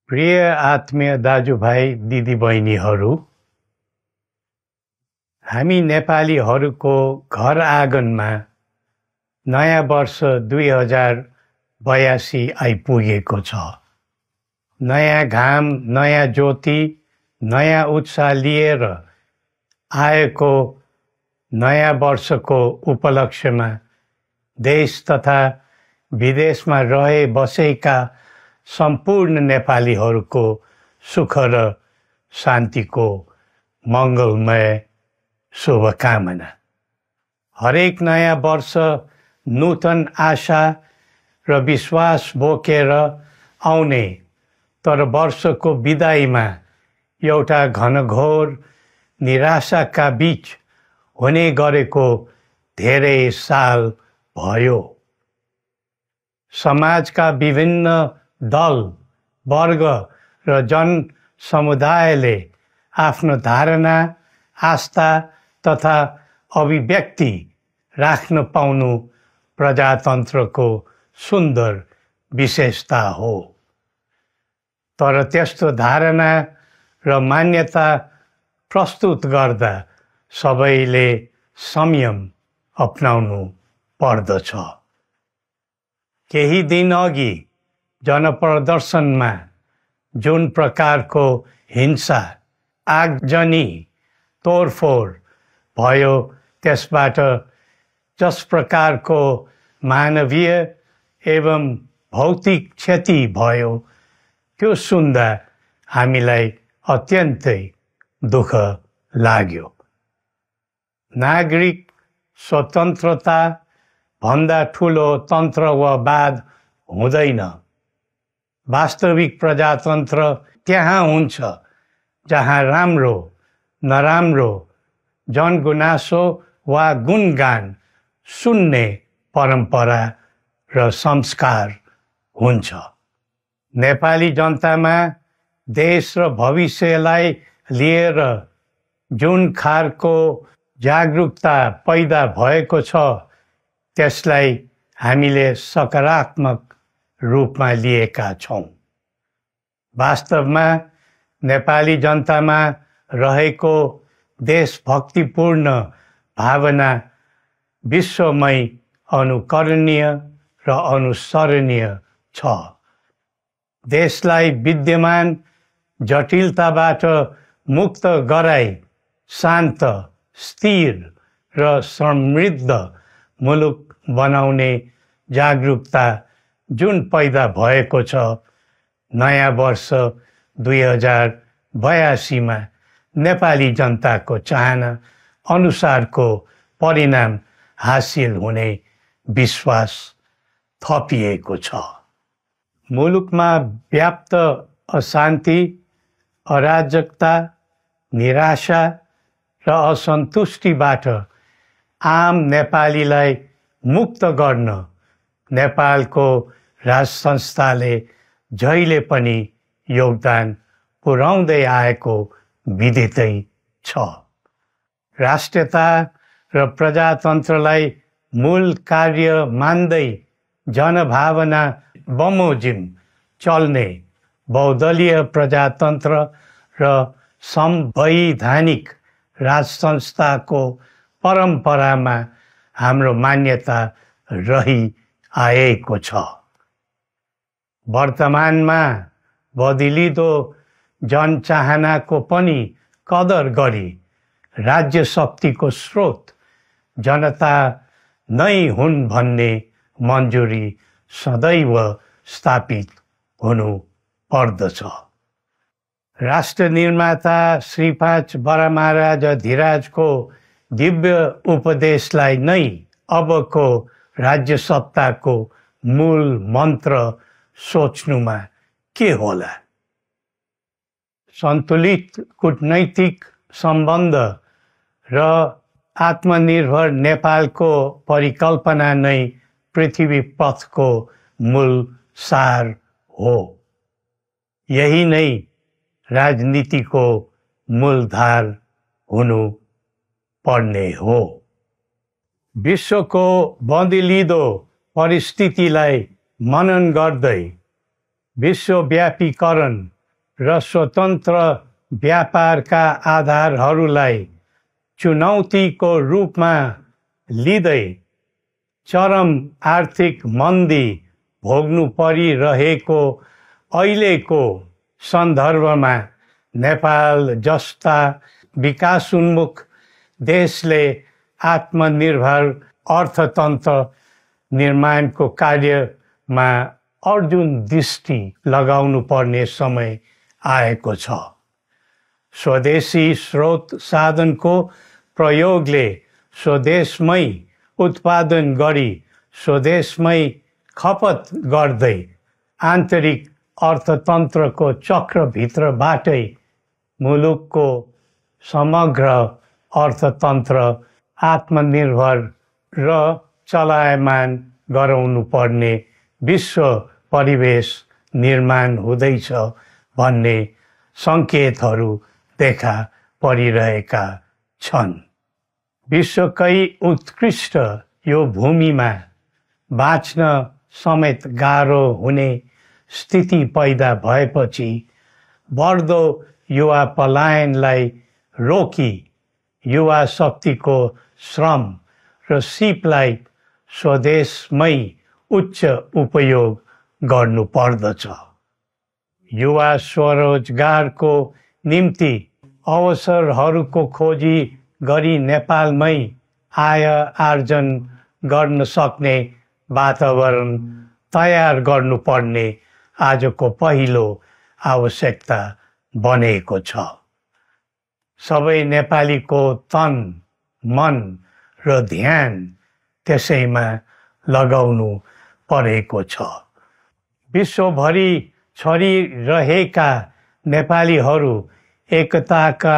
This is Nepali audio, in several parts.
प्रिय आत्मीय दाजुभाइ दिदीबहिनीहरू, हामी नेपालीहरूको घर आँगनमा नयाँ वर्ष 2082 आइपुगेको छ। नयाँ घाम, नयाँ ज्योति, नयाँ उत्साह लिएर आएको नयाँ वर्षको उपलक्ष्यमा देश तथा विदेशमा रहे बसेका सम्पूर्ण नेपालीहरूको सुख र शान्तिको मङ्गलमय शुभकामना। हरेक नयाँ वर्ष नूतन आशा र विश्वास बोकेर आउने, तर वर्षको बिदाईमा एउटा घनघोर निराशाका बीच हुने गरेको धेरै साल भयो। समाजका विभिन्न दल, वर्ग र जन समुदायले आफ्नो धारणा, आस्था तथा अभिव्यक्ति राख्न पाउनु प्रजातन्त्रको सुन्दर विशेषता हो। तर त्यस्तो धारणा र मान्यता प्रस्तुत गर्दा सबैले संयम अपनाउनु पर्दछ। केही दिन अघि जनप्रदर्शनमा जुन प्रकारको हिंसा, आगजनी, तोडफोड भयो, त्यसबाट जस प्रकारको मानवीय एवं भौतिक क्षति भयो, त्यो सुन्दा हामीलाई अत्यन्तै दुःख लाग्यो। नागरिक स्वतन्त्रता भन्दा ठुलो तन्त्र वा वाद हुँदैन। वास्तविक प्रजातन्त्र त्यहाँ हुन्छ जहाँ राम्रो, नराम्रो, जनगुनासो वा गुणगान सुन्ने परम्परा र संस्कार हुन्छ। नेपाली जनतामा देश र भविष्यलाई लिएर जुन खालको जागरुकता पैदा भएको छ, त्यसलाई हामीले सकारात्मक रूपमा लिएका छौँ। वास्तवमा नेपाली जनतामा रहेको देशभक्तिपूर्ण भावना विश्वमै अनुकरणीय र अनुसरणीय छ। देशलाई विद्यमान जटिलताबाट मुक्त गराई शान्त, स्थिर र समृद्ध मुलुक बनाउने जागरुकता जुन पैदा भएको छ, नयाँ वर्ष 2082 मा नेपाली जनताको चाहना अनुसारको परिणाम हासिल हुने विश्वास थपिएको छ। मुलुकमा व्याप्त अशान्ति, अराजकता, निराशा र असन्तुष्टिबाट आम नेपालीलाई मुक्त गर्न नेपालको राज संस्थाले जहिले पनि योगदान पुर्याउँदै आएको विदितै छ। राष्ट्रियता र प्रजातन्त्रलाई मूल कार्य मान्दै जनभावना बमोजिम चल्ने बहुदलीय प्रजातन्त्र र संवैधानिक राज संस्थाको परम्परामा हाम्रो मान्यता रही आएको छ। वर्तमानमा बदलिँदो जनचाहनाको पनि कदर गरी राज्य शक्तिको स्रोत जनता नै हुन् भन्ने मन्जुरी सदैव स्थापित हुनु पर्दछ। राष्ट्र निर्माता श्री 5 बरामहाराज धीराजको दिव्य उपदेशलाई नै अबको राज्य सत्ताको मूल मन्त्र सोच्नुमा के होला? सन्तुलित कूटनैतिक सम्बन्ध र आत्मनिर्भर नेपालको परिकल्पना नै पृथ्वी पथको मूल सार हो। यही नै राजनीतिको मूलधार हुनु पर्ने हो। विश्वको बदलिँदो परिस्थितिलाई मनन गर्दै विश्वव्यापीकरण र स्वतन्त्र व्यापारका आधारहरूलाई चुनौतीको रूपमा लिँदै चरम आर्थिक मन्दी भोग्नु परिरहेको अहिलेको सन्दर्भमा नेपाल जस्ता विकासोन्मुख देशले आत्मनिर्भर अर्थतन्त्र निर्माणको कार्यमा अर्जुन दृष्टि लगाउनु पर्ने समय आएको छ। स्वदेशी स्रोत साधनको प्रयोगले स्वदेशमै उत्पादन गरी स्वदेशमै खपत गर्दै आन्तरिक अर्थतन्त्रको चक्रभित्रबाटै मुलुकको समग्र अर्थतन्त्र आत्मनिर्भर र चलायमान गराउनु पर्ने विश्व परिवेश निर्माण हुँदैछ भन्ने सङ्केतहरू देखा परिरहेका छन्। विश्वकै उत्कृष्ट यो भूमिमा बाँच्न समेत गाह्रो हुने स्थिति पैदा भएपछि बढ्दो युवा पलायनलाई रोकी युवा शक्तिको श्रम र सिपलाई स्वदेशमै उच्च उपयोग गर्नु पर्दछ। युवा स्वरोजगारको निम्ति अवसरहरूको खोजी गरी नेपालमै आय आर्जन गर्न सक्ने वातावरण तयार गर्नुपर्ने आजको पहिलो आवश्यकता बनेको छ। सबै नेपालीको तन, मन र ध्यान त्यसैमा लगाउनु परेको छ। विश्वभरि छरिरहेका नेपालीहरू एकताका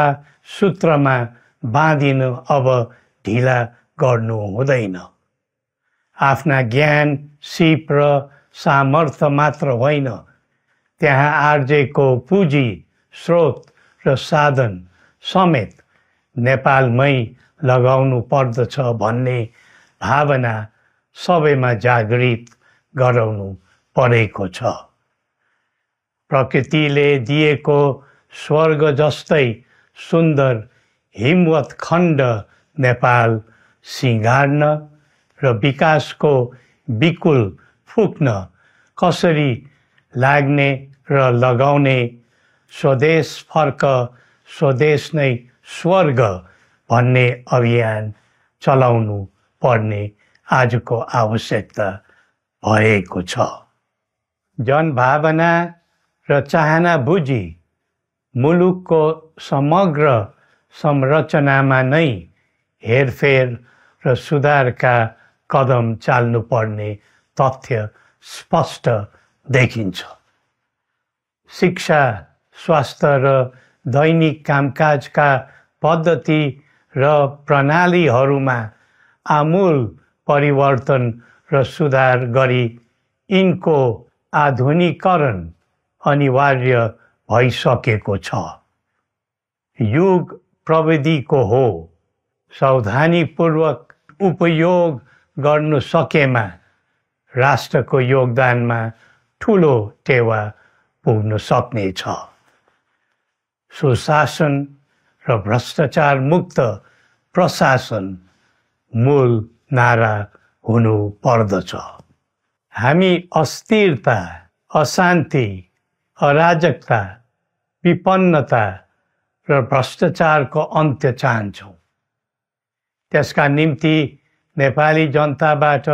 सूत्रमा बाँधिन अब ढिला गर्नु हुँदैन। आफ्ना ज्ञान, सिप र सामर्थ्य मात्र होइन, त्यहाँ आर्जेको पुँजी, स्रोत र साधन समेत नेपालमै लगाउनु पर्दछ भन्ने भावना सबैमा जागृत गराउनु परेको छ। प्रकृतिले दिएको स्वर्ग जस्तै सुन्दर हिमवत् खण्ड नेपाल सिँगार्न र विकासको बिकुल फुक्न कसरी लाग्ने र लगाउने स्वदेश फर्क स्वदेश नै स्वर्ग भन्ने अभियान चलाउनु पर्ने आजको आवश्यकता भएको छ। जनभावना र चाहना बुझी मुलुकको समग्र संरचनामा नै हेरफेर र सुधारका कदम चाल्नुपर्ने तथ्य स्पष्ट देखिन्छ। शिक्षा, स्वास्थ्य र दैनिक कामकाजका पद्धति र प्रणालीहरूमा आमूल परिवर्तन र सुधार गरी यिनको आधुनिकीकरण अनिवार्य भइसकेको छ। युग प्रविधिको हो, सावधानीपूर्वक उपयोग गर्नु सकेमा राष्ट्रको योगदानमा ठुलो टेवा पुग्न सक्नेछ। सुशासन र भ्रष्टाचार मुक्त प्रशासन मूल नारा हुनु पर्दछ। हामी अस्थिरता, अशान्ति, अराजकता, विपन्नता र भ्रष्टाचारको अन्त्य चाहन्छौँ। त्यसका निम्ति नेपाली जनताबाट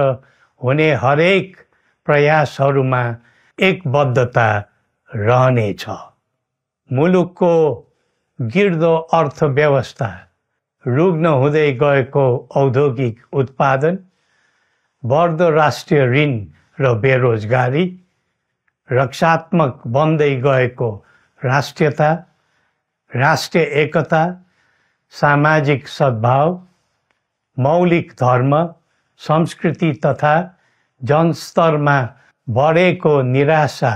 हुने हरेक प्रयासहरूमा एकबद्धता रहनेछ। मुलुकको गिर्दो अर्थव्यवस्था, रुग्न हुँदै गएको औद्योगिक उत्पादन, बढ्दो राष्ट्रिय ऋण र बेरोजगारी, रक्षात्मक बन्दै गएको राष्ट्रियता, राष्ट्रिय एकता, सामाजिक सद्भाव, मौलिक धर्म, संस्कृति तथा जनस्तरमा बढेको निराशा,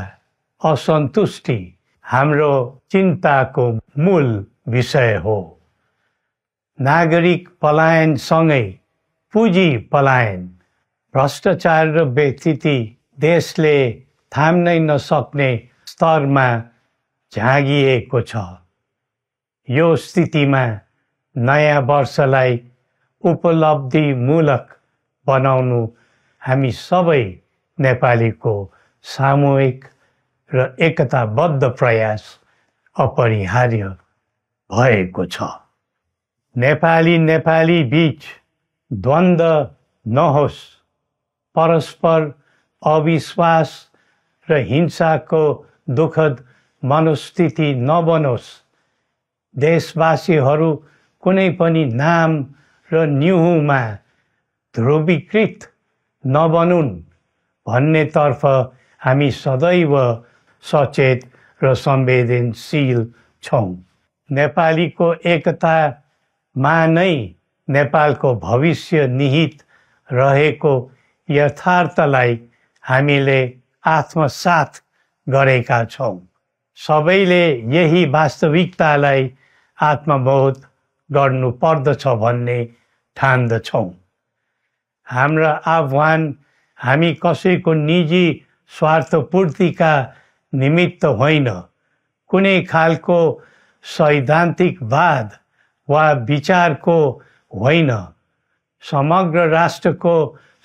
असन्तुष्टि हाम्रो चिन्ताको मूल विषय हो। नागरिक पलायनसँगै पुँजी पलायन, भ्रष्टाचार र व्यथिति देशले थाम्नै नसक्ने स्तरमा झाँगिएको छ। यो स्थितिमा नयाँ वर्षलाई उपलब्धिमूलक बनाउनु हामी सबै नेपालीको सामूहिक र एकताबद्ध प्रयास अपरिहार्य भएको छ। नेपाली बीच द्वन्द्व नहोस्, परस्पर अविश्वास र हिंसाको दुःखद मनोस्थिति नबनोस्, देशवासीहरू कुनै पनि नाम र न्युहुमा ध्रुवीकृत नबनुन् भन्नेतर्फ हामी सदैव सचेत र संवेदनशील छौँ। नेपालीको एकतामा नै नेपालको भविष्य निहित रहेको यथार्थलाई हामीले आत्मसात गरेका छौँ। सबैले यही वास्तविकतालाई आत्मबोध गर्नुपर्दछ भन्ने ठान्दछौँ। हाम्रा आह्वान हामी कसैको निजी स्वार्थपूर्तिका निमित्त होइन, कुनै खालको सैद्धान्तिकवाद वा विचारको होइन, समग्र राष्ट्रको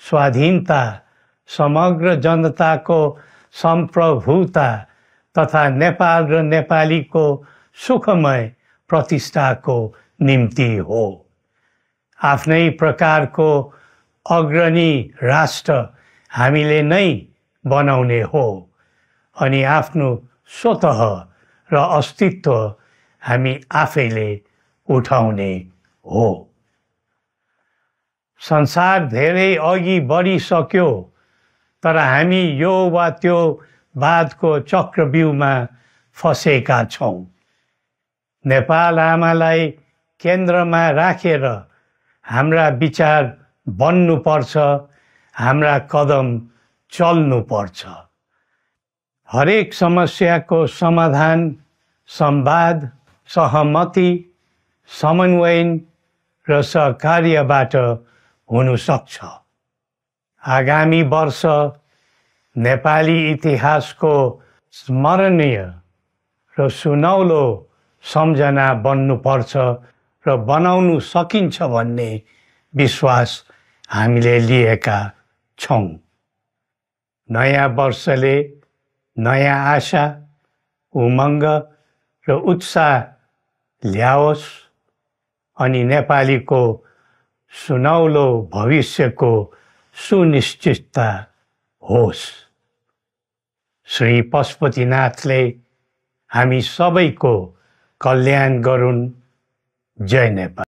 स्वाधीनता, समग्र जनताको सम्प्रभुता तथा नेपाल र नेपालीको सुखमय प्रतिष्ठाको निम्ति हो। आफ्नै प्रकारको अग्रणी राष्ट्र हामीले नै बनाउने हो अनि आफ्नो स्वतः र अस्तित्व हामी आफैले उठाउने हो। संसार धेरै अघि बढिसक्यो, तर हामी यो वा त्यो वादको चक्रव्यूहमा फँसेका छौँ। नेपाल आमालाई केन्द्रमा राखेर हाम्रा विचार बन्नुपर्छ, हाम्रा कदम चल्नुपर्छ। हरेक समस्याको समाधान संवाद, सहमति, समन्वयन र सहकार्यबाट हुन सक्छ। आगामी वर्ष नेपाली इतिहासको स्मरणीय र सुनौलो सम्झना बन्नुपर्छ र बनाउनु सकिन्छ भन्ने विश्वास हामीले लिएका छौँ। नयाँ वर्षले नयाँ आशा, उमङ्ग र उत्साह ल्याओस् अनि नेपालीको सुनौलो भविष्यको सुनिश्चितता होस्। श्री पशुपतिनाथले हामी सबैको कल्याण गरून्। जय नेपाल।